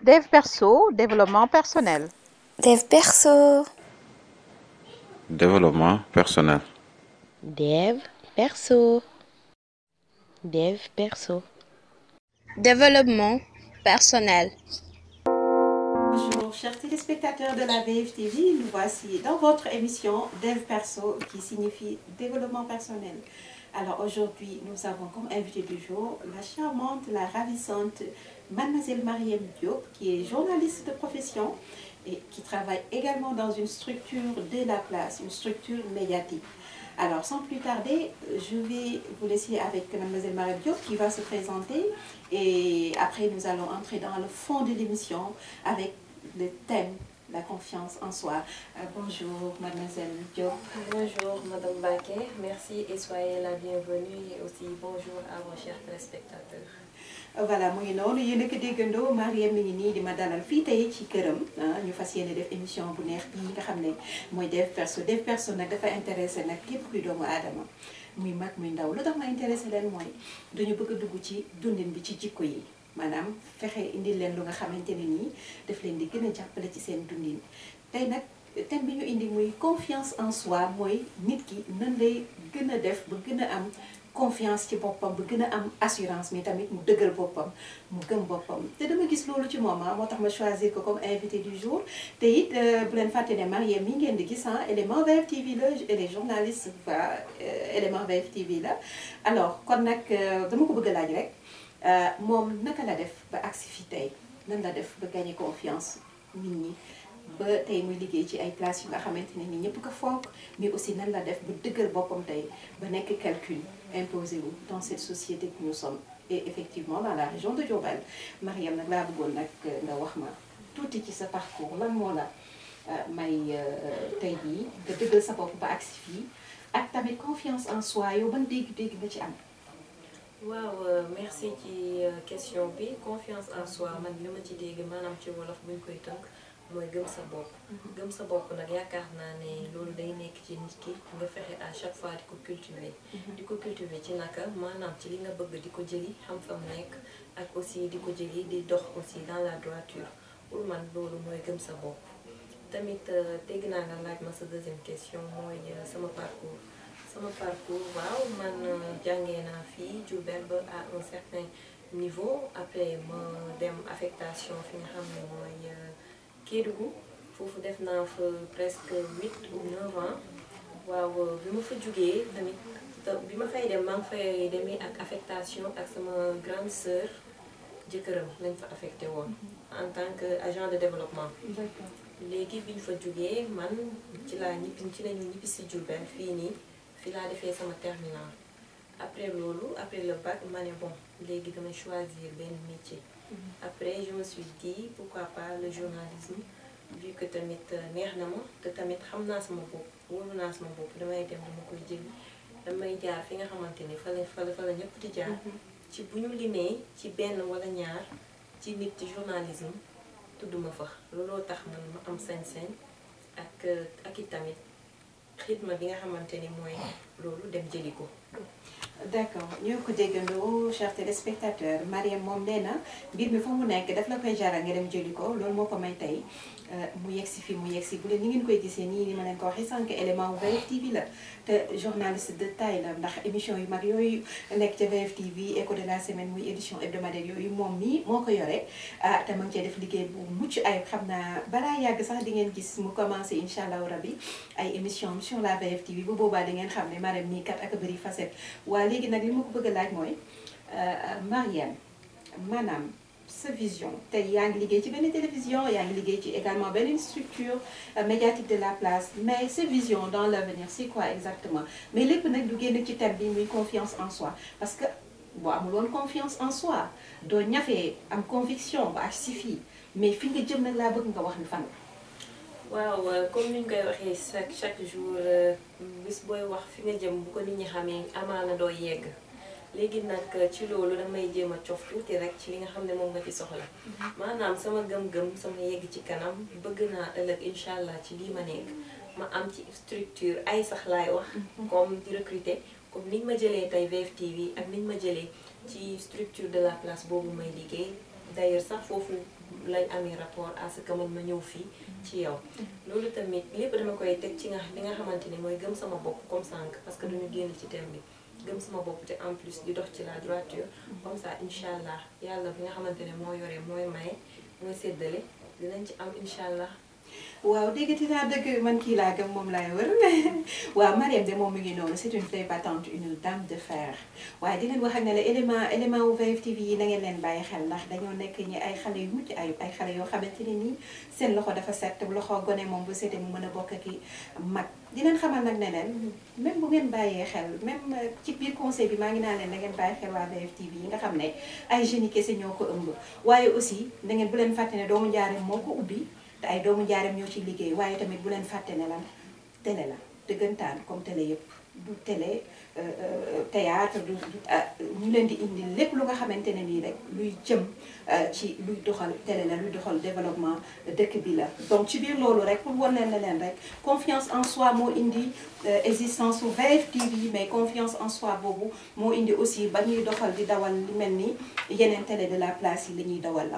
Dev perso, développement personnel. Dev perso. Développement personnel. Dev perso. Dev perso. Développement personnel. Bonjour chers téléspectateurs de la VFtv, nous voici dans votre émission Dev Perso qui signifie développement personnel. Alors aujourd'hui nous avons comme invité du jour la charmante, la ravissante Mademoiselle Mariem Diop qui est journaliste de profession et qui travaille également dans une structure de la place, une structure médiatique. Alors sans plus tarder, je vais vous laisser avec Mademoiselle Mariem Diop qui va se présenter et après nous allons entrer dans le fond de l'émission avec le thème, la confiance en soi. Bonjour Mademoiselle Diop. Bonjour Madame Baquet, merci et soyez la bienvenue et aussi bonjour à vos chers téléspectateurs. Voilà mu ngi noonu yéen a ko déggandoo Mariem mi ngi nii di ma dalal fii tey ci këram ñu fas yéene def émission bu neex bii nga xam ne mooy Dev Perso nag dafa intéressé nag képp kuy doomu aadama muy mag muy ndaw lu tax ma intéressé leen mooy dañu bëgg a dugg ci dundin bi ci jikko yi maanaam fexe indil leen lu nga xamante ne nii daf leen di gën a jàppale ci seen dundin tey nag thème bi ñu indi muy confiance en soi mooy nit ki nan lay gën a def ba gën a am confiance ci boppam ba gën a am assurance mais tamit mu dëggal boppam mu gëm boppam te dama gis loolu ci moom moo tax ma choisir ko comme invité du jour te it bu leen fàtte ne Mariem mi ngeen di gis élément VFtv la elle est journaliste élément VFtv la alors kon nag dama ko bëgg a laaj rek moom naka la def ba agsi fi tey nan la def ba gagner confiance nit ñi ba tey muy liggéey ci ay places yu nga xamante ne ni ñëpp ko fonk mais aussi nan la def ba dëggal boppam tey ba nekk calcul imposé wu dans cette société que nous sommes et effectivement dans la région de Diourbel. Mariem nag laa bëggoon nag nga wax ma tuuti ci sa parcours lan moo la may tey jii nga dëggal sa bopp ba agsi fii ak tamit confiance en soi yow ban dégg-dégg nga ci am. waaw merci ci question bi confiance en soi man li ma ci dégg maanaam ci wolof buñ koy tënk mooy gëm sa bopp. gëm sa bopp nag yaakaar naa ne loolu day nekk ci nit ki nga fexe à chaque fois di ko cultiver. di ko cultiver ci naka maanaam ci li nga bëgg di ko jëli xam fa mu nekk ak aussi di ko jëli di dox aussi dans la droiture pour man loolu mooy gëm sa bopp. tamit dégg naa nga laaj ma sa deuxième question mooy sama parcours. sama parcours waaw man jàngee naa fii Diourbel ba à un certain niveau après ma dem affectation fi nga xam ne mooy Kédougou foofu def naa fa presque 8 ou 9 ans waaw bi ma fa jugee tamit bi ma fay dem maa ngi fay demee ak affectation ak sama grande sœur jëkkëram lañ fa affecté woon en tant que agent de développement. léegi bi ñu fa jugee man ci lañu ñibbi si Diourbel fii nii fi laa defee sama terminal après loolu après le bac ma ne bon léegi dama choisir benn métier. après je me suis dit pourquoi pas le journalisme vu que tamit neex na ma te tamit xam naa sama bopp wóolu naa sama bopp damay dem dama koy jëli damay jaar fi nga xamante ni fa la ñëpp di jaar. ci bu ñu limee ci benn wala ñaar ci nit ci journalisme tudduma fa looloo tax man ma am sañ-sañ ak i tamit xidma bi nga xamante ni mooy loolu dem jëli ko. d'accord ñoo ko déggandoo chers téléspectateurs Mariem moom nee na mbir mi fa mu nekk daf la koy jaral nga dem jëli ko loolu moo ko may tey mu yegsi fi mu yegsi bu leen ni ngeen koy gisee nii ni ma leen ko waxee sànq élément wu VFtv la te journaliste de taille la ndax émission yu mag yooyu nekk ca VFtv écho de la semaine muy édition hebdomadaire yooyu moom mii moo ko yore te ma ngi cee def liggéey bu mucc ayib xam naa balaa yàgg sax di ngeen gis mu commencé incha allahu rabi ay émission sur la VFtv bu boobaa di ngeen xam ne Mariem nii kat ak bëri facette waaye léegi nag li ma ko bëgg a laaj mooy Mariem maanaam sa vision tey yaa ngi liggéey ci benn télévision yaa ngi liggéey ci également benn structure médiatique de la place mais sa vision dans l'avenir c'est quoi exactement mais lépp nag du génn ci thème bi muy confiance en soi parce que boo amul woon confiance en soi doo ñafee am conviction ba ak si fii mais fi nga jëm nag laa bëgg nga wax ni fan. waaw comme ni ñu koy waxee chaque jour bis booy wax fi nga jëm bu ko nit ñi xamee amaana doo yegg léegi nag ci loolu damay jéem a cof tuuti rek ci li nga xam ne moom nga ci soxla. maanaam sama gëm-gëm sama yegg ci kanam bëgg naa ëllëg incha allah ci lii ma nekk ma am ci structure ay sax laay wax. comme di recruter comme niñ ma jëlee tey VFtv ak niñ ma jëlee ci structure de la place boobu may liggéey d'ailleurs sax foofu lañ amee rapport à ce que man ma ñëw fii ci yow loolu tamit lépp dama koy teg ci li nga xamante ni mooy gëm sama bopp comme sànq parce que duñu génn ci thème bi gëm sama bopp te en plus di dox ci la droiture comme ça incha allah yàlla bi nga xamante ne moo yore mooy maye mooy séddale dinañ ci am incha allah. waaw déggati naa dëgg man kii laa gëm moom laay wër waaw Marième de moom mi ngi noonu c'est une vraie battante une dame de fer waaye di leen wax ak ne la élément wu VF TV yi na ngeen leen bàyyi xel ndax dañoo nekk ñi ay xale yu mucc ayib ay xale yoo xamante ne nii seen loxo dafa set loxo gone moom bu setee mu mën a bokk ak i mag di leen xamal nag ne leen même bu ngeen bàyyee xel même ci biir conseil bi maa ngi naa leen na ngeen bàyyi xel waa VF TV yi nga xam ne ay jeunes yi kese ñoo ko ëmb waaye aussi na ngeen bu leen fàtte ne doomu njaareem moo ko ubbi te ay doomu njaareem ñoo ciy liggéey waaye tamit bu leen fàtte ne lan télé la dëggantaan comme télé yëpp du télé théâtre du ñu leen di indi lépp lu nga xamante ne nii rek luy jëm ci luy doxal télé la luy doxal développement dëkk bi la donc ci biir loolu rek pour wan leen ne leen rek confiance en soi moo indi existence su VF TV mais confiance en soi boobu moo indi aussi ba ñuy doxal di dawal li mel ni yeneen télé de la place yi la ñuy dawal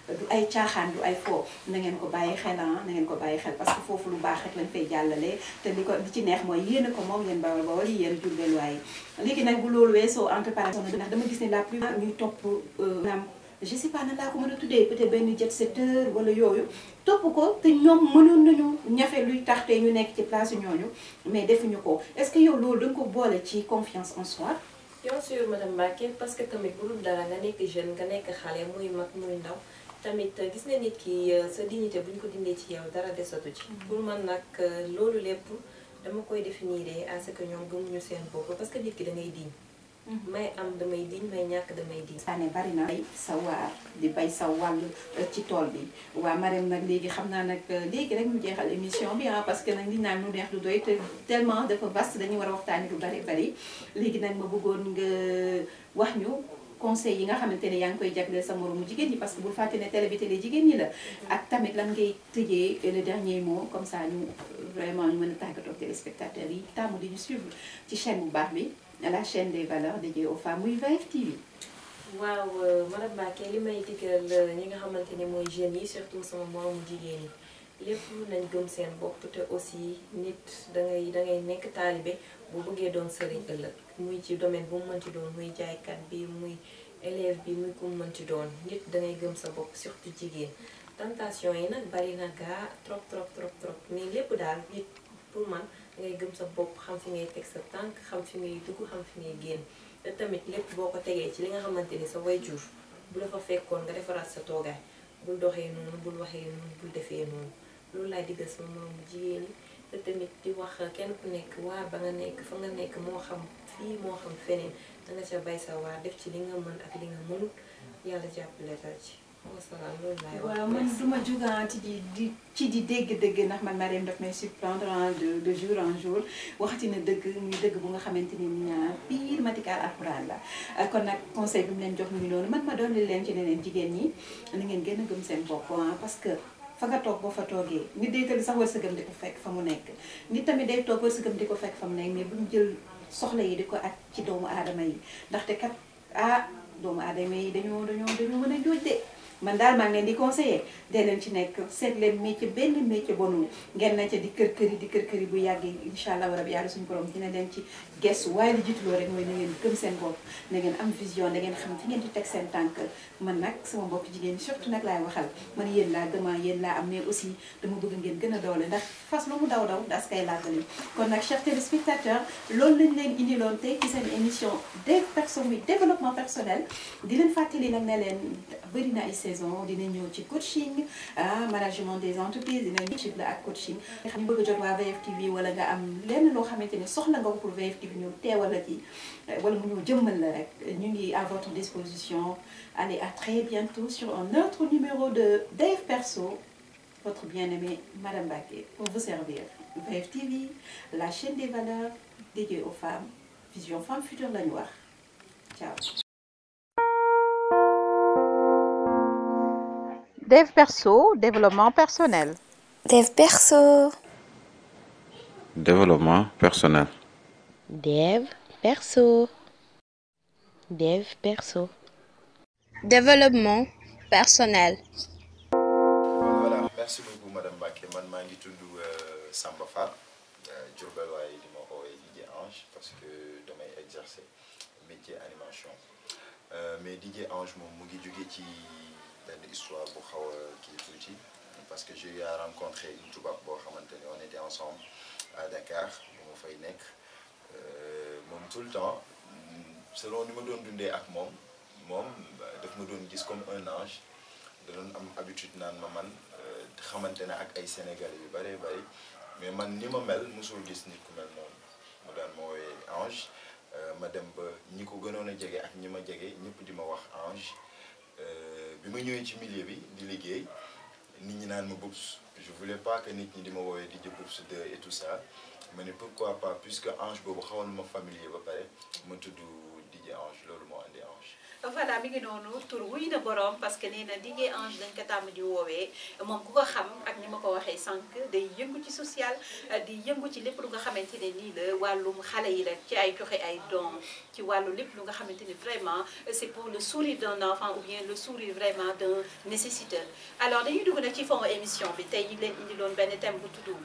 du ay caaxaan du ay fo na ngeen ko bàyyi xel na ngeen ko bàyyi xel parce que foofu lu baax rek lañ fay jàllale te li ci neex mooy yéen a ko moom ngeen bawal bawal yéen Diourbel waaye léegi nag bu loolu weesoo entre parenthèses ndax dama gis ne la plupart ñuy topp naam je sais pas nan laa ko mën a tuddee peut-être benn jet setter wala yooyu topp ko te ñoom mënoon nañu ñafe luy tax te ñu nekk ci place ñooñu mais defuñu ko est-ce que yow loolu da nga ko boole ci confiance en soi. bien sûr madame Mbacké parce que tamit bu dul dara nga nekk jeune nga nekk xale muy mag muy ndaw tamit gis nga nit ki sa dignité bu ñu ko dindee ci yow dara desatu ci. pour man nag loolu lépp dama koy définir à ce que ñoom gëmuñu seen bopp parce que nit ki da ngay diñ. may am damay diñ may ñàkk damay diñ. saa ne bari na bay sa waar di bay sa wàll ci tool bi waa Marème nag léegi xam naa nag léegi rek ñu jeexal émission bi parce que nag li naan lu neex du doy te tellement dafa vaste dañuy war a waxtaani lu bari léegi nag ma bëggoon nga wax ñu conseil yi nga xamante ne yaa ngi koy jagleel sa moromu jigéen ñi parce que bul fàtte ne télé bi télé jigéen ñi la ak tamit lan ngay tëjee le dernier mot comme ça ñu vraiment ñu mën a tàggatoo téléspectateurs yi tàmm di ñu suivre ci chaîne bu baax bi la chaîne des valeurs dédiée aux femmes muy VF TV. waaw madame Mbacké li may digal ñi nga xamante ni mooy jeunes yi surtout sama moromu jigéen yi lépp nañ gëm seen bopp te aussi nit dangay nekk taalibe bu bëggee doon sëriñ ëllëg muy ci domaine bu mu mënti doon muy jaaykat bi muy élève bi muy ku mu mënti doon nit dangay gëm sa bopp surtout jigéen tentation yi nag bari na gaa trop mais lépp daal nit pour man dangay gëm sa bopp xam fi ngay teg sa tànk xam fi ngay dugg xam fi ngay génn te tamit lépp boo ko tegee ci li nga xamante ni sa wayjur bu la fa fekkoon nga defaraat sa toogaay bul doxee noonu bul waxee noonu bul defee noonu loolu laay diggal sama moromu jigéen ñi te tamit di wax kenn ku nekk waar ba nga nekk fa nga nekk moo xam fii moo xam feneen danga ca bay sa waar def ci li nga mën ak li nga mënut yàlla jàppale la ci wasalaam loolu laay wax. waaw man duma jugaan ci di dégg-dégg ndax man Marième daf may surprendre de jour en jour waxati na dëgg muy dëgg bu nga xamante ni pire matical alxuraan la kon nag conseil bi mu leen jox mu ngi noonu man ma doon leen ci neneen jigéen ñi na ngeen gën a gëm seen bopp parce que fa nga toog boo fa toogee nit day tëdd sax wërsëgam di ko fekk fa mu nekk nit tamit day toog wërsëgam di ko fekk fa mu nekk mais bu ñu jël soxla yi di ko ak ci doomu aadama yi ndaxte kat doomu aadama yi dañoo mën a jooj de man daal maa ngi leen di conseiller dee leen ci nekk seet leen métier benn métier bonul ngeen na ca di kër kër yi bu yàggee incha allah rabi yàlla suñu borom dina leen ci gestu waaye li jiituloo rek mooy na ngeen gëm seen bopp na ngeen am vision na ngeen xam fi ngeen di teg seen tànk man nag sama mbokk jigéen ñi surtout nag laay waxal man yéen laa gëma yéen laa am mais aussi dama bëgg ngeen gën a doole ndax fas lu mu daw das kay laagali kon nag chers téléspectateurs loolu lañ leen indiloon tey ci seen émission des personnes muy développement personnel di leen fàttali nag ne leen bëri na ay saison dina ñëw ci coaching management des entreprises dina ñëw ci la ak coaching nga xam ne bëgg a jot waa VF TV wala nga am lenn loo xamante ne soxla nga ko pour VF TV ñëw teewal la ci wala mu ñëw jëmmal la rek ñu ngi à votre disposition. Allez, à très bientôt sur un autre numéro de VF Perso, votre bien-aimée Madame Mbacké pour vous servir. VF TV, la chaîne des valeurs dédiée aux femmes, vision femme future la noire. Ciao. Dev Perso, développement personnel. Dev Perso. Développement personnel. Dev Perso. Dev Perso. Développement personnel. Voilà, merci beaucoup Madame Baké. Man maa ngi tudd Samba Fall Diourbel waaye di ma oowee DJ Ange parce que damay exercer métier animation mais DJ Ange moom mu ngi jóge ci benn histoire bu xaw a kii tuuti parce que j'ai eu à rencontrer une tubaab boo xamante ne on était ensemble à Dakar bu ma fay nekk moom tout le temps selon ni ma doon dundee ak moom daf ma doon gis comme un ange da doon am habitude naan ma man xamante ne ak ay Sénégalais yu bëree bëri mais man ni ma mel mosul gis nit ku mel noonu mu daan ma woowee Ange ma dem ba ñi ko gënoon a jege ak ñi ma jege ñëpp di ma wax Ange bi ma ñëwee ci milieu bi di liggéey nit ñi naan ma Boubs je voulais pas que nit ñi di ma woowee DJ Boubs 2 et tout ça ma ne pourquoi pas puisque Ange boobu xawoon ma familier ba pare ma tudd DJ Ange loolu moo andi Ange. voilà mi ngi noonu tur wuy na borom parce que nee na DJ Ange dañ ko tàmm di woowee moom ku ko xam ak ni ma ko waxee sànq day yëngu ci social di yëngu ci lépp lu nga xamante ne nii la wàllum xale yi rek ci ay joxe ay dons ci wàllu lépp lu nga xamante ni vraiment c'est pour le sourire d'un enfant ou bien le sourire vraiment d'un nécessitaire. alors dañuy dugg nag ci fond émission bi tey ñu leen indiloon benn thème bu tudd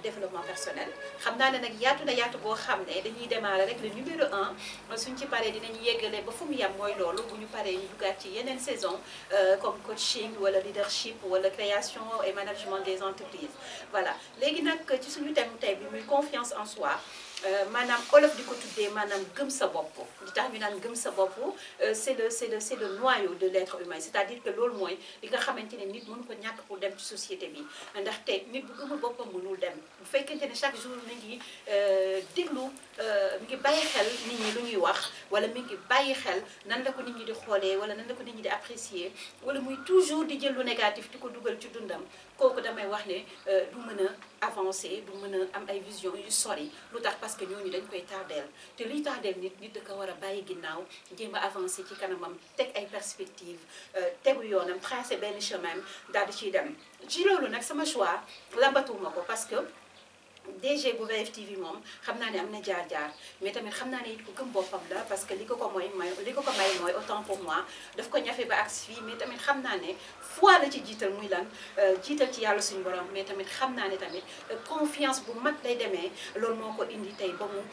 développement personnel xam naa ne nag yaatu na yaatu boo xam ne dañuy démarrer rek le numéro 1 suñ ci paree dinañu yeggale ba fu mu yem mooy loolu. bu ñu paree ñu duggaat ci yeneen saison comme coaching wala leadership wala création et management des entreprises voilà léegi nag ci suñu thème tey bi muy confiance en soi maanaam olof di ko tuddee maanaam gëm sa bopp li tax ñu naan gëm sa bopp c'est le noyau de l'être humain c'est-à-dire que loolu mooy li nga xamante ne nit mënu ko ñàkk pour dem ci société bi ndaxte nit bu gëmul boppam mënul dem bu fekkente ne chaque jour mi ngi déglu mi ngi bàyyi xel nit ñi lu ñuy wax wala mi ngi bàyyi xel nan la ko nit ñi di xoolee wala nan la ko nit ñi di apprécier wala muy toujours di jël lu négatif di ko dugal ci dundam kooku damay wax ne du mën a avancer du mën a am ay vision yu sori lu tax parce que ñooñu dañ koy tardeel te luy tardeel nit da ko war a bàyyi ginnaaw jéem a avancer ci kanamam teg ay perspectives tegu yoonam tracer benn chemin daal di ciy dem ci loolu nag sama choix lambatuwuma ko parce que DG bu VFtv moom xam naa ne am na jaar-jaar mais tamit xam naa ne it ku gëm boppam la parce que li ko ko may mooy autant pour moi daf ko ñafe ba agsi fii mais tamit xam naa ne foi la ci jiital muy lan jiital ci yàlla suñu borom mais tamit xam naa ne tamit confiance bu mag lay demee loolu moo ko indi tey ba mu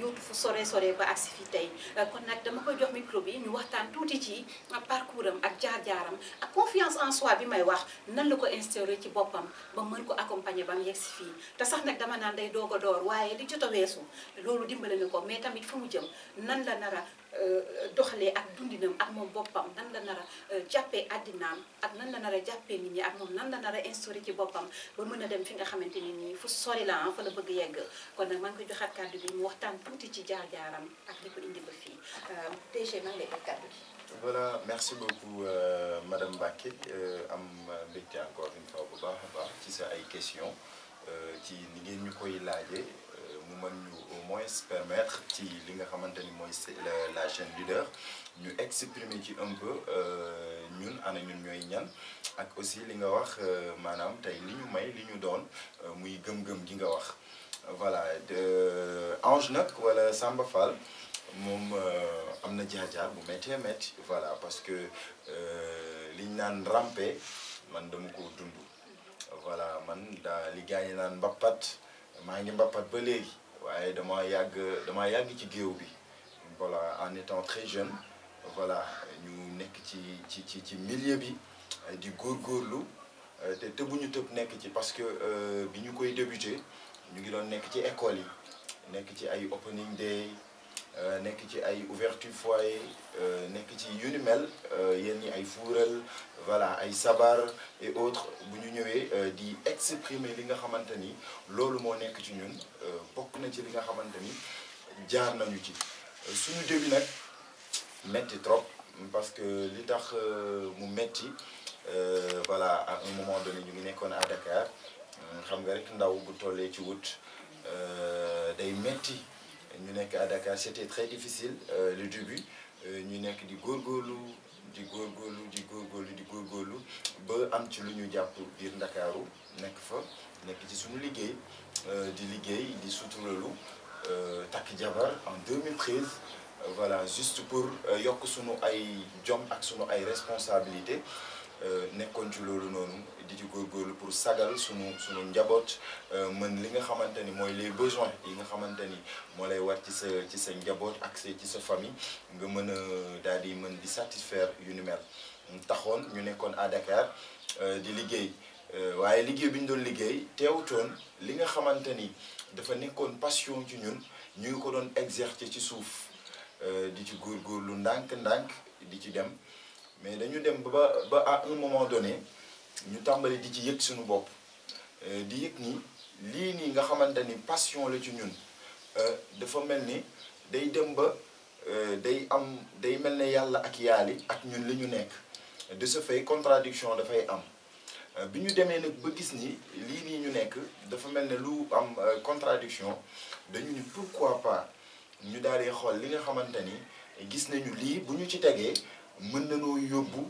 yóotu fu sore ba agsi fii tey kon nag dama koy jox micro bi ñu waxtaan tuuti ci parcours am ak jaar-jaaram ak confiance en soi bi may wax nan la ko instauré ci boppam ba mën ko accompagner ba mu yegsi fii te sax nag dama naan day doog a door waaye li jot a weesu loolu dimbale na ko mais tamit fa mu jëm nan la nar a doxalee ak dundinam ak moom boppam nan la nar a jàppee àddinaam ak nan la nar a jàppee nit ñi ak moom nan la nar a instauré ci boppam ba mën a dem fi nga xamante ni nii fu sori la fa la bëgg yegg kon nag maa ngi koy joxaat kàddu gi mu waxtaan tuuti ci jaar-jaaram ak li ko indi ba fii DG maa ngi lay jox kàddu gi. Voilà, merci beaucoup Madame Baké am mbégte encore une fois bu baax a baax ci sa ay questions ci ni ngeen ñu koy laajee mu mën ñu au moins permettre ci li nga xamante ni mooy la chaîne leader ñu exprimer ci un peu ñun ana ñun ñooy ñan ak aussi li nga wax maanaam tey li ñu may li ñu doon muy gëm-gëm gi nga wax voilà Ange nag wala Samba Fall moom am na jaar-jaar bu méttee métti voilà parce que liñ naan rampe man dama ko dund voilà man daa li gaañi naan mbappat maa ngi mbappat ba léegi waaye dama yàgg ci géew bi voilà en étant très jeune voilà ñu nekk ci milieu bi di góorgóorlu te tëbuñu tëb nekk ci parce que bi ñu koy débuté ñu ngi doon nekk ci école yi nekk ci ay opening day nekk ci ay ouverture foyer nekk ci yu ni mel yéen ñi ay fuural voilà ay sabar et autres bu ñu ñëwee di exprimer li nga xamante ni loolu moo nekk ci ñun bokk na ci li nga xamante ni jaar nañu ci suñu début nag metti trop parce que li tax mu metti voilà à un moment donné ñu ngi nekkoon à Dakar xam nga rek ndaw bu tollee ci wut day metti ñu nekk à Dakar c'était très difficile le début ñu nekk di góorgóorlu ba am ci lu ñu jàpp biir Ndakaaru nekk fa nekk ci suñu liggéey di suturalu takk jabar en 2013 voilà juste pour yokk sunu ay jom ak sunu ay responsabilité nekkoon ci loolu noonu di ci góorgóorlu pour sagal sunu njaboot mën li nga xamante ni mooy les besoins yi nga xamante ni moo lay war ci sa njaboot ak ci sa famille nga mën a daal di mën di satisfaire yu ni mel taxoon ñu nekkoon à Dakar di liggéey waaye liggéey bi ñu doon liggéey teewutoon li nga xamante ni dafa nekkoon passion ci ñun ñu ngi ko doon exercer ci suuf di ci góorgóorlu ndànk-ndànk di ci dem mais dañu dem ba à un moment donné ñu tàmbali di ci yëg suñu bopp di yëg ni lii nii nga xamante ni passion la ci ñun dafa mel ni day dem ba day mel ne yàlla ak yaali ak ñun li ñu nekk de ce fait contradiction dafay am bi ñu demee nag ba gis ni lii nii ñu nekk dafa mel ne lu am contradiction dañu ni pourquoi pas ñu daal di xool li nga xamante ni gis nañu lii bu ñu ci tegee mën nañoo yóbbu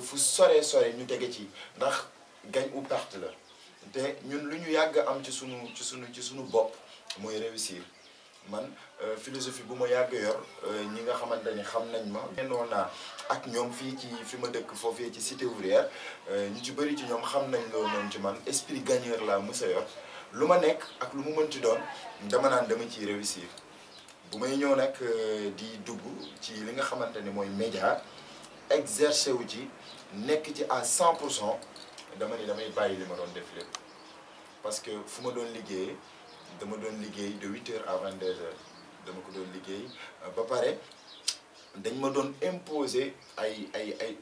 fu sore ñu tege ci ndax gagne ou perte la te ñun lu ñu yàgg am ci sunu bopp mooy réussir man philosophie bu ma yàgg yor ñi nga xamante ni xam nañ ma nenoon naa ak ñoom fii ci fi ma dëkk foofee ci cité ouvrière ñu ci bëri ci ñoom xam nañ loolu noonu ci man esprit gagneur laa mës a yor lu ma nekk ak lu mu mënti doon dama naan dama ciy réussir bu may ñëw nag di dugg ci li nga xamante ni mooy média exercer wu ci nekk ci à 100% dama ni damay bàyyi li ma doon def lépp parce que fu ma doon liggéeyee dama doon liggéey de 8h à 22h dama ko doon liggéey ba pare dañ ma doon imposer ay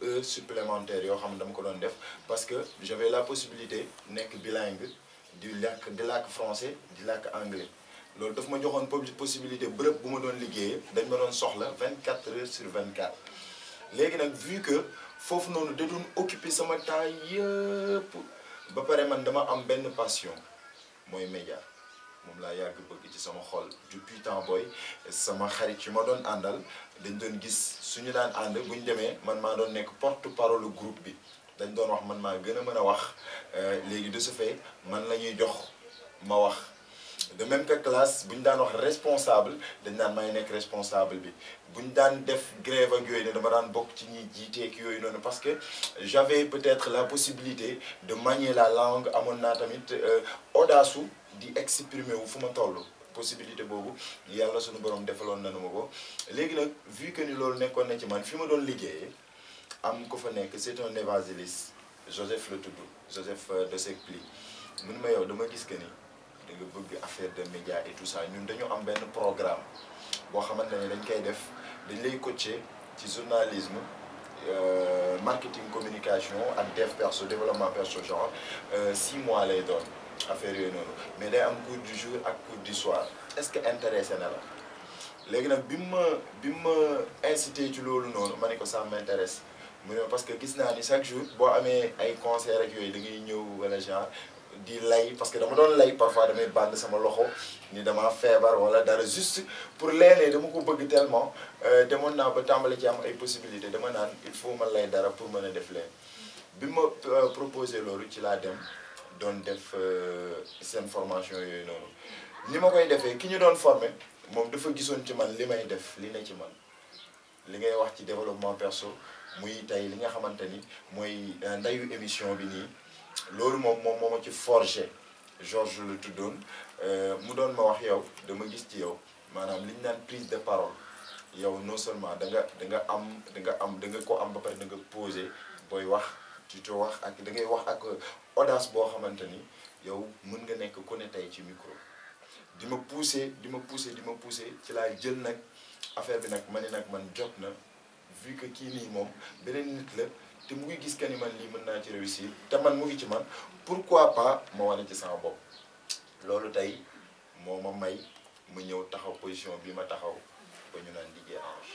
heures supplémentaires yoo xam ne dama ko doon def parce que j'avais la possibilité nekk bilingue di làkk français di làkk anglais loolu daf ma joxoon possibilité bërëb bu ma doon liggéeyee dañ ma doon soxla 24h/24 léegi nag vu que foofu noonu da doon occuper sama temps yëpp ba pare man dama am benn passion mooy média moom laa yàgg bëgg ci sama xol depuis temps booy sama xarit yu ma doon àndal dañ doon gis suñu daan ànd bu ñu demee man maa doon nekk porte-parole groupe bi dañ doon wax man maa gën a mën a wax léegi de ce fait man la ñuy jox ma wax de même que classe bu ñu daan wax responsable dañ daan may nekk responsable bi bu ñu daan def grève ak yooyu ne dama daan bokk ci ñuy jiiteek yooyu noonu parce que j'avais peut-être la possibilité de manier la langue amoon naa tamit audace di exprimer wu fu ma toll possibilité boobu yàlla suñu borom defaloon nanu ma ko léegi nag vu que ni loolu nekkoon na ci man fi ma doon liggéeyee am ko fa nekk c'est un évangéliste Joseph la tudd Joseph de Secpli mun ma yow dama gis que ni da nga bëgg affaire de média et tout ça ñun dañu am benn programme boo xamante ne dañ koy def dañ lay coacher ci journalisme marketing communication ak dev perso développement perso genre 6 mois lay doon affaire yooyu noonu mais day am cours du jour ak cours du soir est-ce que intéressé na la léegi nag bi ma incité ci loolu noonu ma ne ko ça m'intéresse mu ne parce que gis naa ni chaque jour boo amee ay concert ak yooyu da ngay ñëw wala genre di lay parce que dama doon lay parfois damay bànd sama loxo ni dama feebar wala dara juste pour léeg-léeg dama ko bëgg tellement demoon naa ba tàmbali ci am ay possibilités dama naan il faut ma lay dara pour mën a def leen bi ma proposé loolu ci laa dem doon def seen formation yooyu noonu ni ma koy defee ki ñu doon formé moom dafa gisoon ci man li may def li ne ci man li ngay wax ci développement perso muy tey li nga xamante ni mooy ndayu émission bi nii loolu moom moo ma ci forgé Georges la tuddoon mu doon ma wax yow dama gis ci yow maanaam li ñu naan prise de parole yow non seulement da nga ko am ba pare da nga posé booy wax ci coo wax ak da ngay wax ak audace boo xamante ni yow mën nga nekk ku ne tey ci micro di ma poussé ci laa jël nag affaire bi nag ma ne nag man jot na vu que kii nii moom beneen nit la te mu ngi gis que ni man lii mën naa ci réussir te man mu ngi ci man pourquoi pas ma wane ci sama bopp loolu tey moo ma may ma ñëw taxaw position bi ma taxaw ba ñu naan DJ Ange.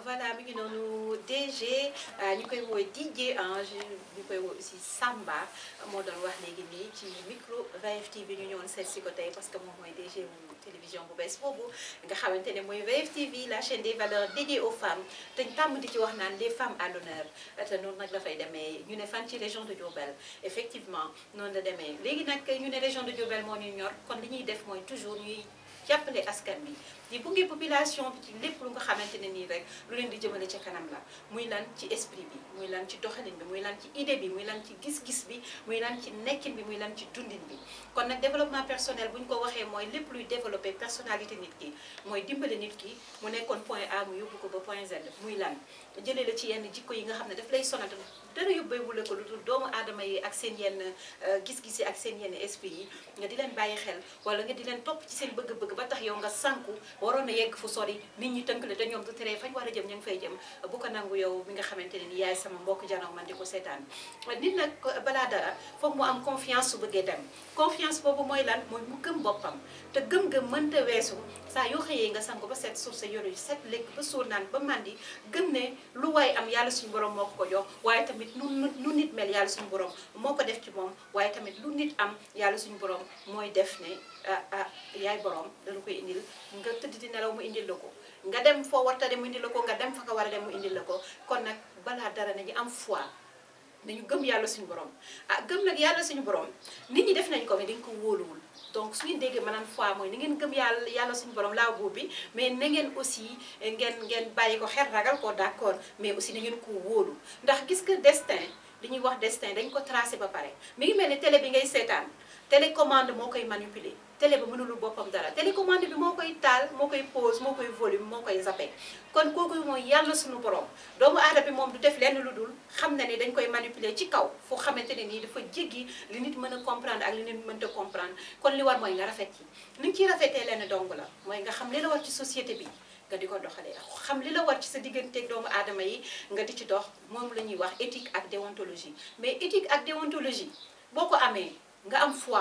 Voilà mi ngi noonu DG ñu koy woowee DJ Ange ñu koy woo aussi Samba moo doon wax léegi nii ci micro VFtv ñu ñëwoon seet si ko tey parce que moom mooy DG wu télévision bu bees boobu nga xamante ne mooy VFtv la chaîne des valeurs dédiée aux femmes te ñu tàmm di ci wax naan les femmes à l'honneur te noonu nag la fay demee ñu ne fan ci région de Diourbel effectivement noonu la demee léegi nag ñu ne région de Diourbel moo ñu ñor kon li ñuy def mooy toujours ñuy jàppale askan bi di gunge population bi ci lépp lu nga xamante ne nii rek lu leen di jëmale ca kanam la muy lan ci esprit bi muy lan ci doxalin bi muy lan ci idée bi muy lan ci gis-gis bi muy lan ci nekkin bi muy lan ci dundin bi kon nag développement personnel bu ñu ko waxee mooy lépp luy développer personnalité nit ki mooy dimbale nit ki mu nekkoon point A mu yóbbu ko ba point Z muy lan jëlee la ci yenn jikko yi nga xam ne daf lay sonal dara yóbbeewu la ko lu dul doomu aadama yi ak seen yenn gis-gis yi ak seen yenn esprit yi nga di leen bàyyi xel wala nga di leen topp ci seen bëgg-bëgg ba tax yow nga sànku waroon a yegg fu sori nit ñi tënk la te ñoom du teree fañ war a jëm ñu ngi fay jëm bu ko nangu yow mi nga xamante ne ni yaay sama mbokk janaw man di ko seetaan nit nag balaa dara foog mu am confiance su bëggee dem confiance boobu mooy lan mooy mu gëm boppam te gëm-gëm mënta weesu saa yoo xëyee nga sangu ba set suuf sa yoru yu set lekk ba suur naan ba màndi gëm ne lu waay am yàlla suñu borom moo ko jox waaye tamit nu nit mel yàlla suñu borom moo ko def ci moom waaye tamit lu nit am yàlla suñu borom mooy def ne yaay borom dana koy indil nga tëdd di nelaw mu indil la ko nga dem foo warta dem mu indil la ko nga dem fa nga war a dem mu indil la ko kon nag balaa dara nañu am foi nañu gëm yàlla suñu borom gëm nag yàlla suñu borom nit ñi def nañ ko mais dañ ko wóoluwul donc su ngeen déggee maanaam foi mooy na ngeen gëm yàlla suñu borom laa buur bi mais na ngeen aussi ngeen bàyyi ko xel ragal ko d'accord mais aussi na ngeen ko wóolu ndax gis nga destin li ñuy wax destin dañ ko tracé ba pare mi ngi mel ni télé bi ngay seetaan télécommande moo koy manipuler télé ba mënulul boppam dara télécommande bi moo koy taal moo koy pause moo koy volume moo koy zappé kon kooku mooy yàlla suñu borom doomu aadama bi moom du def lenn lu dul xam na ne dañ koy manipuler ci kaw foo xamante ne nii dafa jéggi li nit mën a comprendre ak li nit mënta comprendre kon li war mooy nga rafet ci ni nga ciy rafetee lenn dong la mooy nga xam li la war ci société bi nga di ko doxalee xam li la war ci sa digganteeg doomu aadama yi nga di ci dox moom la ñuy wax éthique ak déontologie mais éthique ak déontologie boo ko amee nga am foi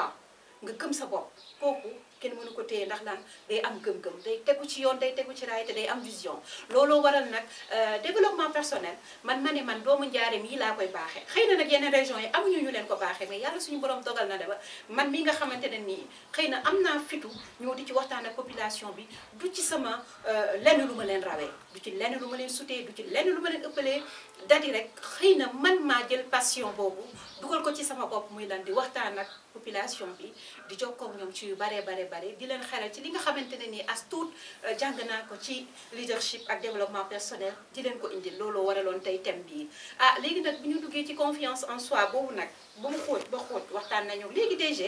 nga gëm sa bopp kooku kenn mënu ko téye ndax lan day am gëm-gëm day tegu ci yoon day tegu ci raay te day am vision looloo waral nag développement personnel man ma ne man doomu njaareem yi laa koy baaxee xëy na nag yeneen régions yi amuñu ñu leen ko baaxee mais yàlla suñu borom dogal na de ba man mi nga xamante ne nii xëy na am naa fitu ñoo di ci waxtaan ak population bi du ci sama lenn lu ma leen rawee du ci lenn lu ma leen sutee du ci lenn lu ma leen ëppalee dadi rek xëy na man maa jël passion boobu dugal ko ci sama bopp muy lan di waxtaan ak population bi di jokkoo ak ñoom ci yu bare di leen xelal ci li nga xamante ne nii as tuut jàng naa ko ci leadership ak développement personnel di leen ko indil looloo waraloon tey thème bii léegi nag bu ñu duggee ci confiance en soi boobu nag ba mu xóot ba xóot waxtaan nañu léegi DG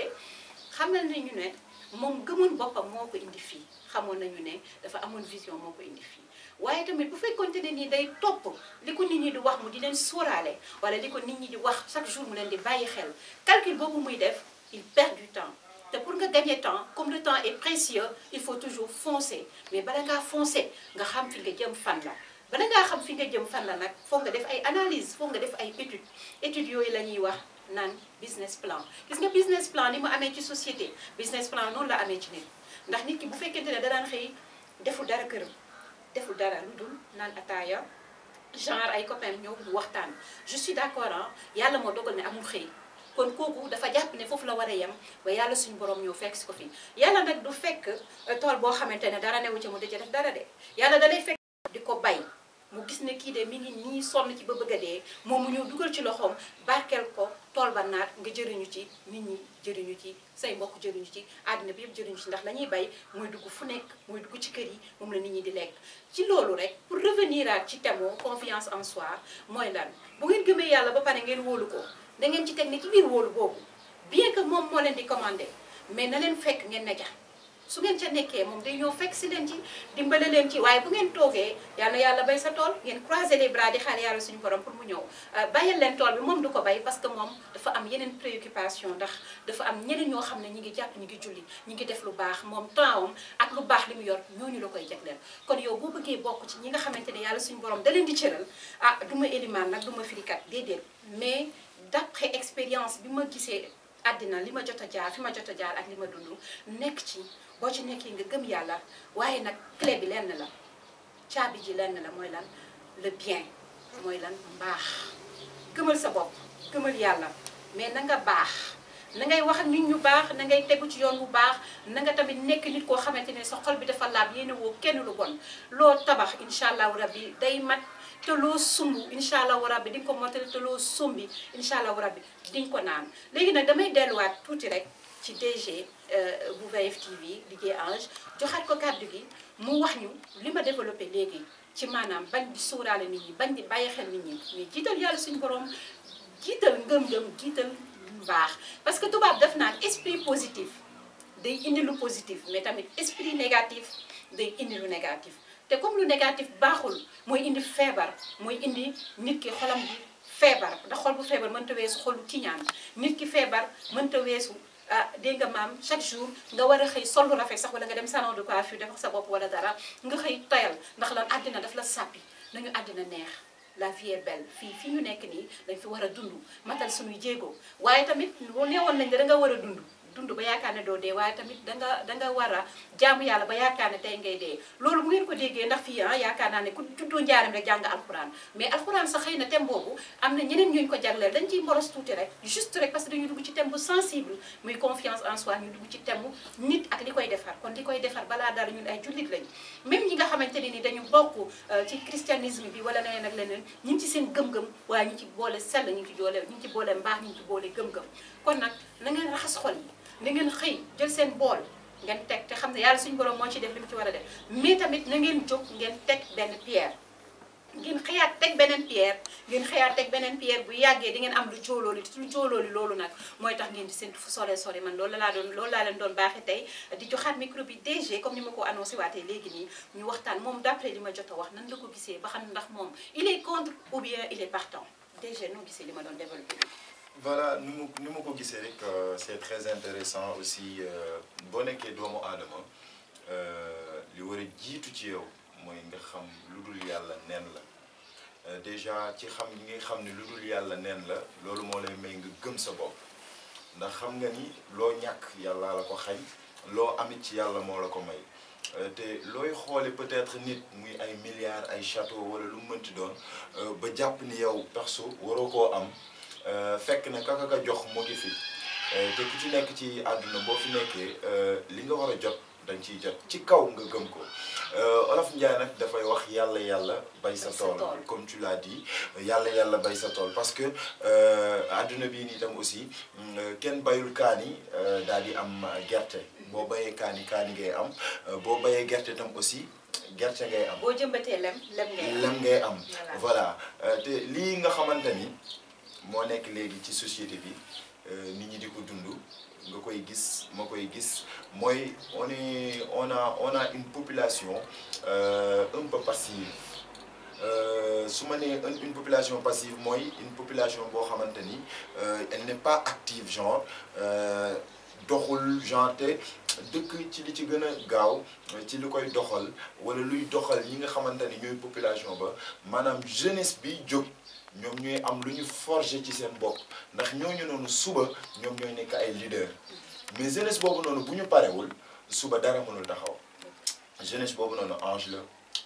xamal nañu ne moom gëmoon boppam moo ko indi fii xamoon nañu ne dafa amoon vision moo ko indi fii waaye tamit bu fekkonte ne nii day topp li ko nit ñi di wax mu di leen sóoraale wala li ko nit ñi di wax chaque jour mu leen di bàyyi xel calcul boobu muy def il perd du temps te pour nga gagner temps comme le temps est précieux il faut toujours foncer mais bala ngaa foncer nga xam fi nga jëm fan la bala ngaa xam fi nga jëm fan la nag foog nga def ay analyse foog nga def ay études yooyu la ñuy wax naan business plan gis nga business plan ni mu amee ci société business plan noonu la amee ci nit ndax nit ki bu fekkente ne danaan xëy deful dara këram deful dara lu dul naan ataaya genre ay copains ñëw waxtaan je suis d'accord yàlla moo dogal ne amul xëy kon kooku dafa jàpp ne foofu la war a yem ba yàlla suñu borom ñëw fekk si ko fi yàlla nag du fekk tool boo xamante ne dara newu ca mu di ca def dara de yàlla da lay fekk di ko bay mu gis ne kii de mi ngi nii sonn ci ba bëgg a dee moom mu ñëw dugal ci loxoom barkeel ko tool ba naat nga jëriñu ci nit ñi jëriñu ci say mbokk jëriñu ci àddina bi yëpp jëriñu ci ndax la ñuy bay mooy dugg fu nekk mooy dugg ci kër yi moom la nit ñi di lekk ci loolu rek pour revenir aat ci thème confiance en soi mooy lan bu ngeen gëmee yàlla ba pare ngeen wóolu ko da ngeen ci teg ne ci biir wóolu boobu bien que moom moo leen di commandé mais na leen fekk ngeen ne ja su ngeen ca nekkee moom day ñëw fekk si leen ci dimbale leen ci waaye bu ngeen toogee yàlla bay sa tool ngeen croiser les bras di xaar yàlla suñu borom pour mu ñëw bàyyil leen tool bi moom du ko bay parce que moom dafa am yeneen préoccupation ndax dafa am ñeneen ñoo xam ne ñi ngi jàpp ñi ngi julli ñi ngi def lu baax moom tempsam ak lu baax li mu yor ñooñu la koy jagleel kon yow boo bëggee bokk ci ñi nga xamante ne yàlla suñu borom da leen di cëral du ma élimaan nag du ma firikat déedéet mais d'après expérience bi ma gisee àddina li ma jot a jaar fi ma jot a jaar ak li ma dund nekk ci boo ci nekkee nga gëm yàlla waaye nag clé bi lenn la caabi ji lenn la mooy lan le bien mooy lan mbaax gëmal sa bopp gëmal yàlla mais na nga baax na ngay wax nit ñu baax na ngay tegu ci yoon bu baax na nga tamit nekk nit koo xamante ne sa xol bi dafa laab yéene woo kenn lu bon loo tabax incha allahu rabbi day mat te loo sumb incha allahu rabbi di nga ko mottali te loo sumbi incha allahu rabbi di nga ko naan léegi nag damay delluwaat tuuti rek ci DG bu VF TV DJ Ange joxaat ko kàddu gi mu wax ñu li ma développé léegi ci maanaam bañ di suuraale nit ñi bañ di bàyyi xel nit ñi mais jiital yàlla suñu borom jiital ngëm-ngëm jiital baax parce que tubaab def naan esprit positif day indi lu positif mais tamit esprit négatif day indi lu négatif te comme lu négatif baaxul mooy indi feebar mooy indi nit ki xolam bi feebar ndax xol bu feebar mënta weesu xolu kiñaan nit ki feebar mënta weesu dégg nga maam chaque jour nga war a xëy sol lu rafet sax wala nga dem salon de coiffure defar sa bopp wala dara nga xëy tayal ndax lan àddina daf la sàppi nañu àddina neex la vie est belle fii ñu nekk nii dañ fi war a dund matal suñuy jéego waaye tamit neewoon nañ da nga war a dund ba yaakaar ne doo dee waaye tamit danga war a jaamu yàlla ba yaakaar ne tey ngay dee loolu bu ngeen ko déggee ndax fii yaakaar naa ne ku juddoo njaaram rek jàng alxuraan mais alxuraan sax xëy na thème boobu am na ñeneen ñuñ ko jagleel dañ ciy mboros tuuti rek juste rek parce que dañu dugg ci thème bu sensible muy confiance en soi ñu dugg ci thème nit ak li koy defar kon li koy defar balaa dara ñun ay jullit lañ même ñi nga xamante ne ni dañu bokk ci christianisme bi wala leneen ak leneen ñu ngi ci seen gëm-gëm waaye ñu ci boole sell ñu ngi ci boole mbaax ñu ngi ci boole gëm-gëm kon nag na ngeen raxas xol yi na ngeen xëy jël seen bool ngeen teg te xam ne yàlla suñu borom moo ci def li mu ci war a def mais tamit na ngeen jóg ngeen teg benn pierre ngeen xëyaat teg beneen pierre bu yàggee di ngeen am lu jóolooli te lu jóolooli loolu nag mooy tax ngeen di séntu fu sore man loolu laa leen doon baaxee tey di joxaat micro bi DG comme ni ma ko annoncé waatee léegi nii ñu waxtaan moom d'après li ma jot a wax nan la ko gisee ba xam ndax moom il est contre ou bien il est partant DG noo gisee li ma doon développé bi. Voilà ni ma ko gisee rek c'est très intéressant aussi boo nekkee doomu aadama li war a jiitu ci yow mooy nga xam lu dul yàlla neen la déjà ci xam yi nga xam ne lu dul yàlla neen la loolu moo lay may nga gëm sa bopp ndax xam nga ni loo ñàkk yàlla la ko xañ loo amit ci yàlla moo la ko may te looy xoole peut-être nit muy ay milliards ay château wala lu mu mënti doon ba jàpp ni yow perso waroo koo am fekk na kaka jox moo ngi fi te ku ci nekk ci àdduna boo fi nekkee li nga war a jot dañ ciy jot ci kaw nga gëm ko Olof Njaay nag dafay wax yàlla bay sa tool comme tu l'as dit yàlla bay sa tool parce que àdduna bii nii tam aussi kenn bayul kaani daal di am gerte boo bayee kaani ngay am boo bayee gerte tam aussi gerte ngay am. boo jëmbatee lem ngay am voilà te lii nga xamante ni moo nekk léegi ci société bi nit ñi di ko dund nga koy gis ma koy gis mooy on a une population un peu passive su ma nee une population passive mooy une population boo xamante ni elle n'est pas active genre doxul genre te dëkk ci li ci gën a gaaw ci li koy doxal wala luy doxal ñi nga xamante ni ñooy population ba maanaam jeunesse bi jóg ñoom ñooy am lu ñu forger ci seen bopp ndax ñooñu noonu suba ñoom ñooy nekk ay leader mais jeunesse boobu noonu bu ñu parewul suba dara mënul taxaw jeunesse boobu noonu Ange la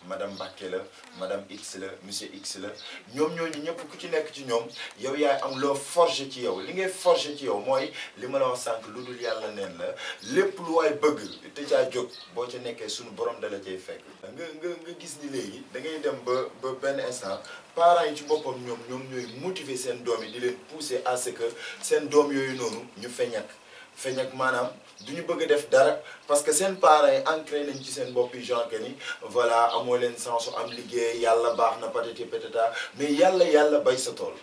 madame Mbacké la madame X la monsieur X la ñoom ñooñu ñëpp ku ci nekk ci ñoom yow yaay am loo forger ci yow li ngay forger ci yow mooy li ma la wax sànq lu dul yàlla neen la lépp lu waay bëgg te caa jóg boo ca nekkee suñu borom dala cay fekk. nga gis ni léegi da ngay dem ba benn instant parents yi ci boppam ñoom ñooy motiver seen doom yi di leen pousser à ce que seen doom yooyu noonu ñu feñ ak maanaam du ñu bëgg a def dara parce que seen parents yi ancré nañ ci seen bopp yi genre que ni voilà amoo leen sensu am liggéey yàlla baax na patati patata mais yàlla bay sa tool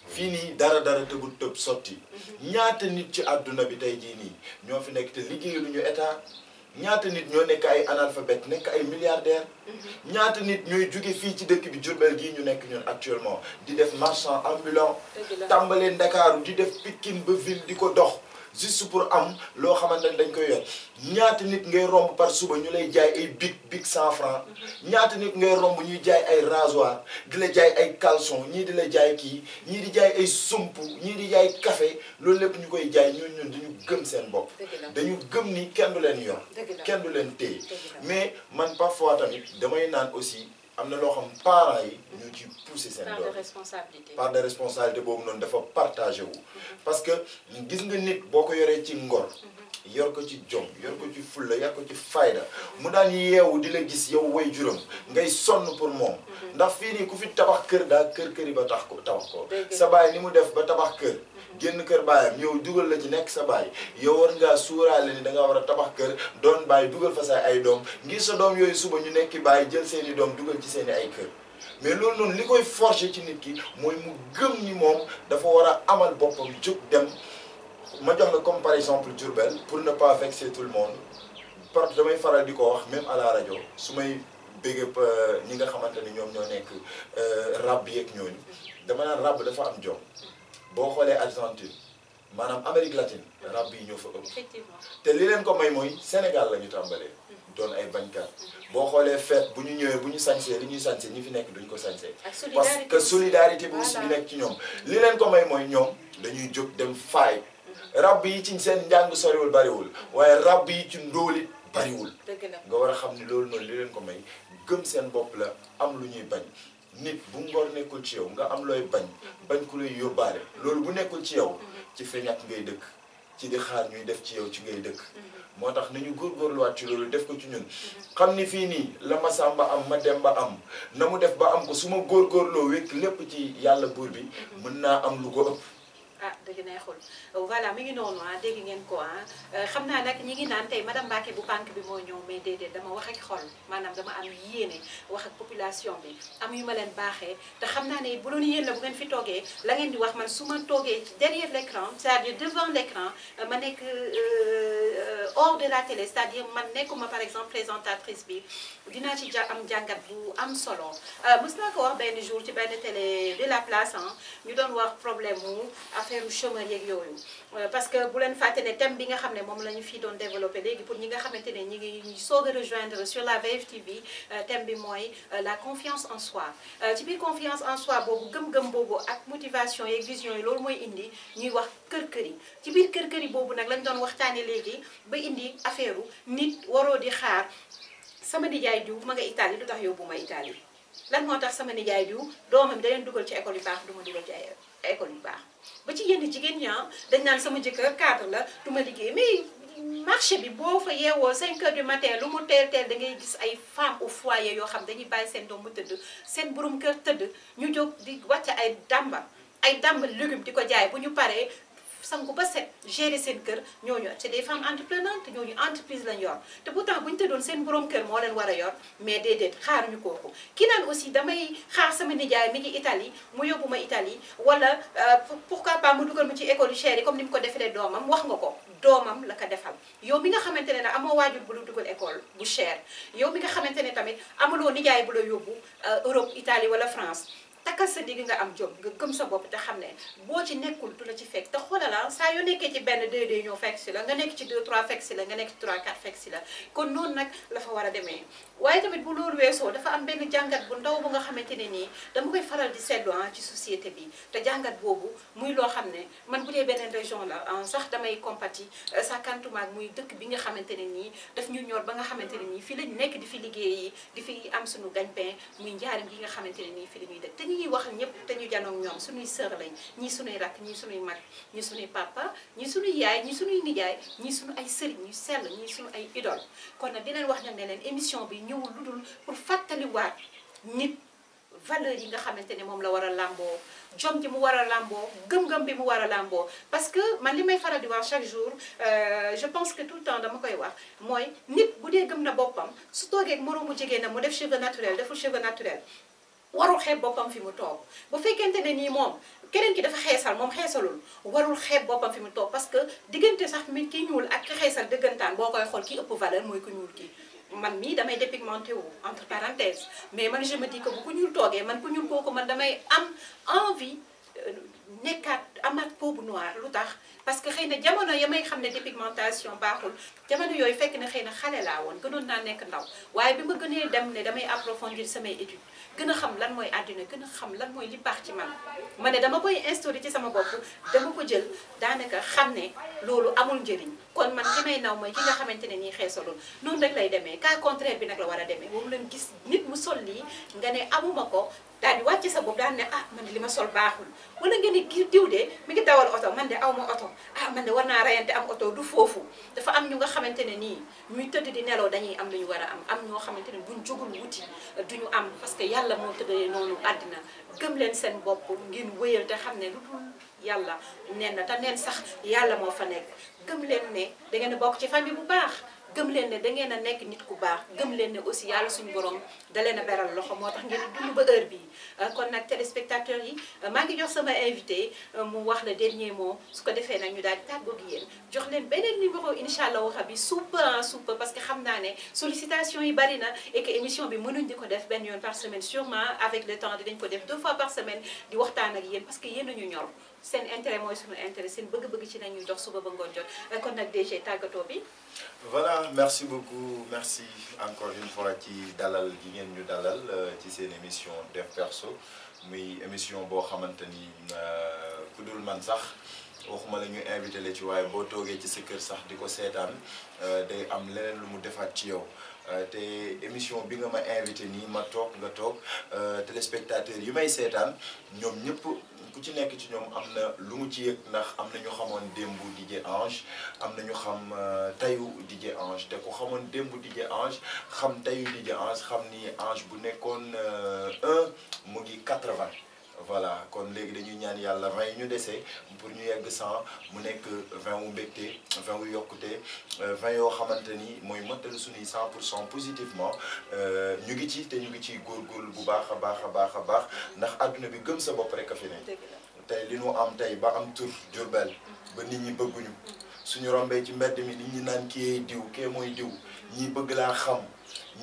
fii nii dara tëb sotti ñaata nit ci àdduna bi tey jii nii ñoo fi nekk te liggéeyaluñu état ñaata nit ñoo nekk ay analphabète nekk ay milliardaires ñaata nit ñooy jóge fii ci dëkk bi Diourbel gii ñu nekk ñun actuellement di def marchand ambulant tàmbalee Ndakaaru di def Pikine ba ville di ko dox juste pour am loo xamante ne dañ koy yor ñaata nit ngay romb par suba ñu lay jaay ay bic 100 francs ñaata nit ngay romb ñuy jaay ay rasoir di la jaay ay caleçon ñii di la jaay kii ñii di jaay ay sump ñii di jaay café loolu lépp ñu koy jaay ñun dañu gëm seen bopp dañu gëm ni kenn du leen yor kenn du leen téye mais man parfois tamit damay naan aussi am na loo xam parents yi ñoo ci pousser seen doom part de responsabilité boobu noonu dafa partagé wu parce que gis nga nit boo ko yoree ci ngor yor ko ci jom yor ko ci fulla yor ko ci fayda mu daan yeewu di la gis yow way juróom ngay sonn pour moom ndax fii nii ku fi tabax kër daa kër yi ba tabax ko sa baay ni mu def ba tabax kër génn kër baayam ñëw dugal la ci nekk sa baay yow war ngaa suuraale ni da nga war a tabax kër doon baay dugal fa say ay doom ngir sa doom yooyu suba ñu nekki baay jël seeni doom dugal ci seeni ay kër mais loolu noonu li koy forger ci nit ki mooy mu gëm ni moom dafa war a amal boppam jóg dem ma jox la comme par exemple Diourbel pour ne pas vexer tout le monde parce que damay faral di ko wax même à la rajo su may bégg ñi nga xamante ni ñoom ñoo nekk rab yeeg ñooñu dama naan rab dafa am jom boo xoolee Argentine maanaam Amérique latine rab yi ñoo fa ëpp te li leen ko may mooy Sénégal la ñu tàmbalee doon ay bañkat boo xoolee fête bu ñu ñëwee bu ñu sañsee li ñuy sañsee ñi fi nekk duñ ko sañsee parce que solidarité bi aussi bi nekk ci ñoom li leen ko may mooy ñoom dañuy jóg dem faay rab yi ci seen njàng soriwul bariwul waaye rab yi ci ndóolit bariwul nga war a xam ni loolu noonu li leen ko may gëm seen bopp la am lu ñuy bañ nit bu ngor nekkul ci yow nga am looy bañ ku lay yóbbaale loolu bu nekkul ci yow ci feñat ngay dëkk ci di xaar ñuy def ci yow ci ngay dëkk moo tax nañu góorgóorluwaat ci loolu def ko ci ñun xam ni fii nii la ma sàmba am ma dem ba am na mu def ba am ko su ma góorgóorloo wékk lépp ci yàlla buur bi mën naa am lu ko ëpp ah dëgg neexul voilà mi ngi noonu dégg ngeen ko xam naa nag ñi ngi naan tey madame Mbacké bu banque bi moo ñëw mais déedéet dama wax ak xol maanaam dama am yéene wax ak population bi am yu ma leen baaxee te xam naa ne bu doon yéen la bu ngeen fi toogee la ngeen di wax man su ma toogee derrière l'écran c'est-à-dire devant l'écran ma nekk hors de la télé c'est-à-dire man nekkuma par exemple présentatrice bi dinaa ci am jàngat bu am solo mës naa ko wax benn jour ci benn télé de la place ñu doon wax problème mu affaire chômeur yeeg yooyu parce que bu leen fàtte ne thème bi nga xam ne moom la ñu fii doon développé léegi pour ñi nga xamante ne ñi ngi soog a rejoindre sur la VFtv thème bi mooy la confiance en soi ci biir confiance en soi boobu gëm-gëm boobu ak motivation yeeg vision yi loolu mooy indi ñuy wax kër-kër yi ci biir kër-kër yi boobu nag lañ doon waxtaane léegi ba indi affaire nit waroo di xaar sama nijaay diw ma nga Italie lu tax yóbbu ma Italie lan moo tax sama nijaay diw doomam da leen dugal ci école yu baax du ma dugal ci ay école yu baax ba ci yenn jigéen ñi dañ naan sama jëkkër cadre la du ma liggéey mais marché bi boo fa yeewoo 5 heures du matin lu mu teel da ngay gis ay femmes au foyer yoo xam dañuy bàyyi seen doom mu tëdd seen borom kër tëdd ñu jóg di wàcc ay dàmba légumes di ko jaay bu ñu paree sangu ba set gérer seen kër ñooñu c'est des femmes entreprenantes ñooñu entreprise lañ yor te pourtant bu ñu tëddoon seen borom kër moo leen war a yor mais déedéet xaaruñu kooku ki naan aussi damay xaar sama nijaay mi ngi Italie mu yóbbu ma Italie wala pourquoi pas mu dugal ma ci école yu chère yi comme ni mu ko defalee doomam wax nga ko doomam la ko defal yow mi nga xamante ne nag amoo waajur bu la dugal école bu chère yow mi nga xamante ne tamit amuloo nijaay bu la yóbbu Europe Italie wala France takkal sa digg nga am jom nga gëm sa bopp te xam ne boo ci nekkul du la ci fekk te xoolala saa yoo nekkee ci benn 2 ñëw fekk si la nga nekk ci 2 3 fekk si la nga nekk ci 3 4 fekk si la kon noonu nag la fa war a demee waaye tamit bu loolu weesoo dafa am benn jàngat bu ndaw bu nga xamante ne nii dama koy faral di seetlu ci société bi te jàngat boobu muy loo xam ne man bu dee beneen région la sax damay compati sa kantumaak muy dëkk bi nga xamante ne nii daf ñu ñor ba nga xamante ne nii fii lañ nekk di fi liggéey di fi am suñu gagne-pain muy njaarim gi nga xamante ne nii fii la ñuy dëkk ñuy wax ñëpp te ñu janoog ñoom suñuy sœur lañ ñii suñuy rakk ñii suñuy mag ñii suñuy papa ñii suñuy yaay ñii suñuy nijaay ñii suñu ay sëriñ ñu sell ñii suñu ay idole kon nag di leen wax nag ne leen émission bi ñëwul lu dul pour fàttaliwaat nit valeur yi nga xamante ne moom la war a làmboo jom ji mu war a làmboo gëm-gëm bi mu war a làmboo parce que man li may faral di wax chaque jour je pense que tout le temps dama koy wax mooy nit bu dee gëm na boppam su toogee ak moroomu jigéenam mu def cheveux naturel deful cheveux naturel warul xeeb boppam fi mu toog bu fekkente ne nii moom keneen ki dafa xeesal moom xeesalul warul xeeb boppam fi mu toog parce que diggante sax mi ki ñuul ak ki xeesal dëggantaan boo koy xool ki ëpp valeur mooy ku ñuul ki man mii damay dépigmenté wu entre parenthèses mais man je me dis que bu ku ñuul toogee man ku ñuul kooku man damay am envie nekkaat amaat peau bu noir lu tax parce que xëy na jamono ya may xam ne dépigmentation baaxul jamono yooyu fekk na xëy na xale laa woon gënoon naa nekk ndaw waaye bi ma gënee dem ne damay approfondir samay études gën a xam lan mooy àddina gën a xam lan mooy li baax ci man ma ne dama koy instauré ci sama bopp dama ko jël daanaka xam ne loolu amul njëriñ kon man ki may naw mooy ki nga xamante ne nii xeesalul noonu rek lay demee cas contraire bi nag la war a demee moom leen gis nit mu sol lii nga ne amuma ko daal di wàcc sa bopp daal ne ah man li ma sol baaxul wala nga ne kii diw de mi ngi dawal oto man de aw ma oto ah man de war naa rayante am oto du foofu dafa am ñu nga xamante ne nii ñuy tëdd di nelaw dañuy am lu ñu war a am ñoo xamante ne buñ jógul wuti duñu am parce que yàlla moo tëddee noonu àddina gëm leen seen bopp ngeen wéyal te xam ne lu dul yàlla nen na te nen sax yàlla moo fa nekk gëm leen ne da ngeen a bokk ci famille bu baax gëm leen ne da ngeen a nekk nit ku baax gëm leen ne aussi yàlla suñu borom da leen a beral loxo moo tax ngeen di dund ba heure bii kon nag téléspectateurs yi maa ngi jox sama invité mu wax le dernier mot su ko defee nag ñu daal di tàggoog yéen jox leen beneen numéro incha allah rabi suupa parce que xam naa ne sollicitation yi bari na et que émission bi mënuñ di ko def benn yoon par semaine sûrement avec le temps dinañ ko def 2 fois par semaine di waxtaan ak yéen parce que yéen nañu ñor seen intérêt mooy suñu intérêt seen bëgg-bëgg ci nañuy dox suba ba ngoon jot kon nag DG tàggatoo bi. Voilà, merci beaucoup, merci encore une fois ci dalal gi ngeen ñu dalal ci seen émission Dev Perso muy émission boo xamante ni ku dul man sax waxuma la ñu invité la ci waaye boo toogee ci sa kër sax di ko seetaan day am leneen lu mu defaat ci yow te émission bi nga ma invité nii ma toog nga toog téléspectateurs yi may seetaan ñoom ñëpp ku ci nekk ci ñoom am na lu mu ci yëg ndax am na ñu xamoon démb DJ Ange am na ñu xam tayu DJ Ange te ku xamoon démb DJ Ange xam tayu DJ Ange xam ni Ange bu nekkoon 1 mu ngi 80 voilà kon léegi dañuy ñaan yàlla 20 yi ñu desee pour ñu yegg 100 mu nekk 20 wu mbégte 20 wu yokkute 20 yoo xamante ni mooy mottali suñuy 100% positivement ñu ngi ci te ñu ngi ciy góorgóorlu bu baax a baax a baax a baax ndax àdduna bi gëm sa bopp rek a fi ne tey li ñu am tey ba am tur Jurbel ba nit ñi bëgguñu suñu rombee ci mbedd mi nit ñi naan kii diw kee mooy diw ñii bëgg laa xam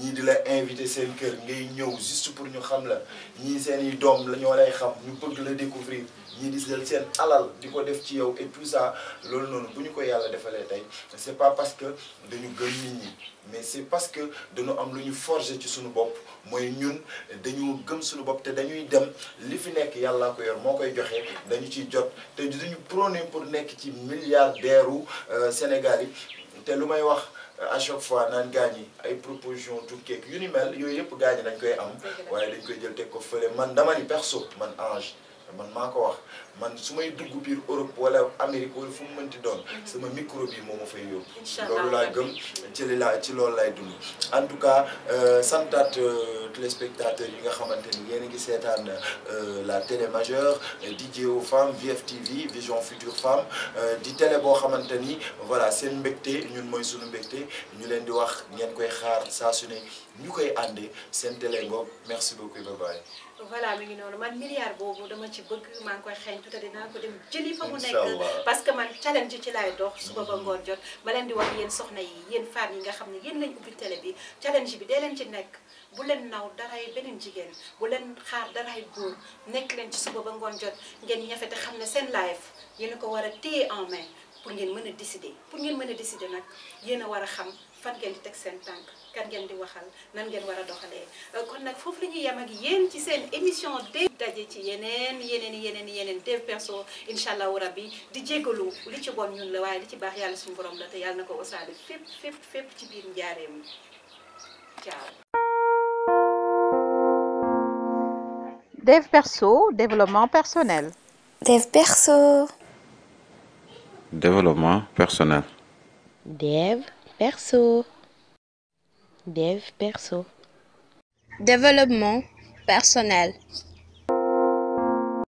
ñii di la invité seen kër ngay ñëw juste pour ñu xam la ñii seen i doom la ñoo lay xam ñu bëgg la découvrir ñii di jël seen alal di ko def ci yow et tout ça loolu noonu bu ñu ko yàlla defalee tey c'est pas parce que dañu gëm nit ñi mais c'est parce que dañu am lu ñu forger ci suñu bopp mooy ñun dañu gëm suñu bopp te dañuy dem li fi nekk yàlla ko yor moo koy joxe dañu ciy jot te dañu prôner pour nekk ci milliardaire u Sénégal yi te lu may wax à chaque fois naan gaañ yi ay proposition tukkeek yu ni mel yooyu yëpp gaañ yi dañ koy am waaye dañ koy jël teg ko fële man dama ni perso man Ange man maa ko wax man su may dugg biir Europe wala Amérique wala fu mu mënti doon sama micro bi moo ma fay yóbbu loolu laa gëm ci loolu lay dund en tout cas santaat téléspectateurs yi nga xamante ni yéen a ngi seetaan la télé majeure DJ aux femmes VFtv Vision Future Femme di télé boo xamante ni voilà seen mbégte ñun mooy suñu mbégte ñu leen di wax ngeen koy xaar saa su ne ñu koy àndee seen télé ngoog merci beaucoup bye bye. voilà mi ngi noonu man milliard boobu dama ci bëgg maa ngi koy xeeñ tuuti dinaa ko dem jëli fa mu nekk parce que man challenge ci laay dox suba ba ngoon jot ma leen di wax yéen soxna yi yéen femmes yi nga xam ne yéen lañ ubbi télé bi challenge bi dee leen ci nekk bu leen naw daray beneen jigéen bu leen xaar daray góor nekk leen ci suba ba ngoon jot ngeen ñafe te xam ne seen live yéen a ko war a téye en main pour ngeen mën a décider nag yéen a war a xam fan ngeen di teg seen tànk kan ngeen di waxal nan ngeen war a doxalee kon nag foofu la ñuy yem ak yéen ci seen émission Dev daje ci yeneen Dev Perso incha allahu rabbi di jégalu li ci bon ñun la waaye li ci baax yàlla suñu borom la te yàlla na ko wasaale fépp ci biir njaareem ciao. Dev Perso, développement personnel. Dev Perso. Développement personnel. Dev Perso. Dev Perso. Développement personnel.